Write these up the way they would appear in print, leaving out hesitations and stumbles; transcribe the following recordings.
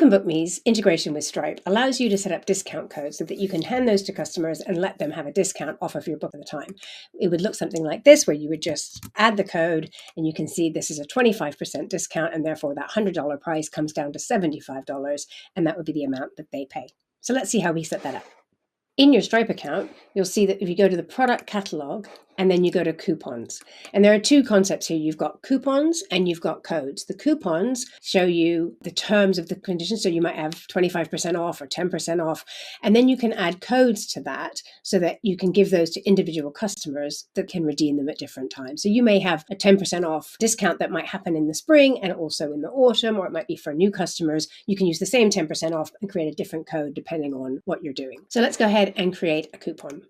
YouCanBookMe's integration with Stripe allows you to set up discount codes so that you can hand those to customers and let them have a discount off of your book at the time. It would look something like this, where you would just add the code and you can see this is a 25% discount, and therefore that $100 price comes down to $75, and that would be the amount that they pay. So let's see how we set that up. In your Stripe account, you'll see that if you go to the product catalog and then you go to coupons, and there are two concepts here. You've got coupons and you've got codes. The coupons show you the terms of the conditions. So you might have 25% off or 10% off. And then you can add codes to that so that you can give those to individual customers that can redeem them at different times. So you may have a 10% off discount that might happen in the spring and also in the autumn, or it might be for new customers. You can use the same 10% off and create a different code depending on what you're doing. So let's go ahead and create a coupon.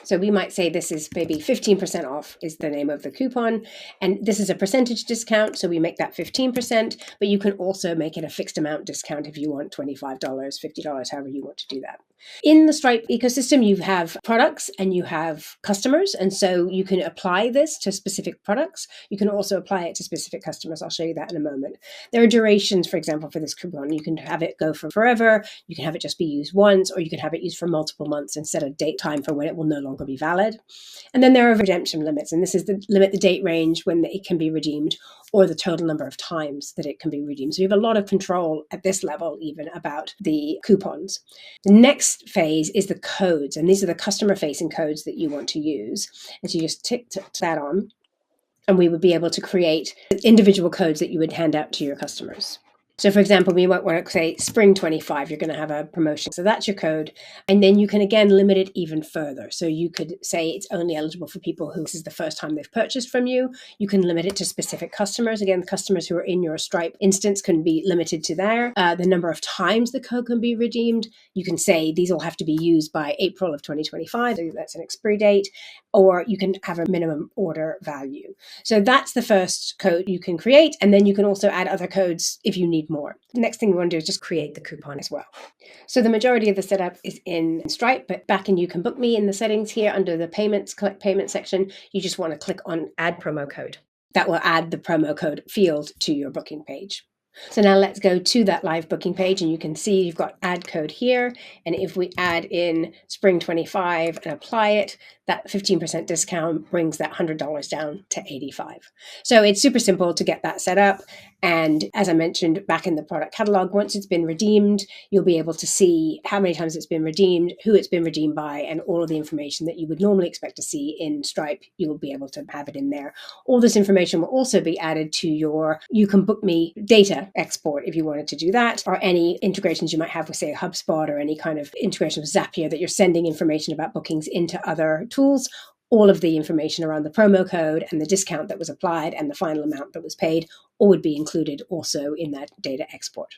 So we might say this is maybe 15% off is the name of the coupon. And this is a percentage discount, so we make that 15%, but you can also make it a fixed amount discount if you want $25, $50, however you want to do that. In the Stripe ecosystem, you have products and you have customers. And so you can apply this to specific products. You can also apply it to specific customers. I'll show you that in a moment. There are durations, for example, for this coupon. You can have it go for forever. You can have it just be used once, or you can have it used for multiple months and set a date time for when it will no longer be valid. And then there are redemption limits. And this is the limit, the date range when it can be redeemed, or the total number of times that it can be redeemed. So you have a lot of control at this level even about the coupons. The next phase is the codes, and these are the customer-facing codes that you want to use. And so you just tick that on, and we would be able to create individual codes that you would hand out to your customers. So for example, we might want to say spring 25, you're going to have a promotion. So that's your code. And then you can again limit it even further. So you could say it's only eligible for people who this is the first time they've purchased from you. You can limit it to specific customers. Again, the customers who are in your Stripe instance can be limited to there. The number of times the code can be redeemed. You can say these will have to be used by April of 2025. So that's an expiry date. Or you can have a minimum order value. So that's the first code you can create. And then you can also add other codes if you need more. The next thing we want to do is just create the coupon as well. So the majority of the setup is in Stripe, but back in YouCanBookMe in the settings here under the payments, collect payment section, you just want to click on add promo code. That will add the promo code field to your booking page. So now let's go to that live booking page, and you can see you've got add code here. And if we add in spring 25 and apply it, that 15% discount brings that $100 down to $85. So it's super simple to get that set up. And as I mentioned back in the product catalog, once it's been redeemed, you'll be able to see how many times it's been redeemed, who it's been redeemed by, and all of the information that you would normally expect to see in Stripe. You'll be able to have it in there. All this information will also be added to your YouCanBookMe data export if you wanted to do that, or any integrations you might have with, say, HubSpot, or any kind of integration with Zapier that you're sending information about bookings into other tools. All of the information around the promo code and the discount that was applied and the final amount that was paid all would be included also in that data export.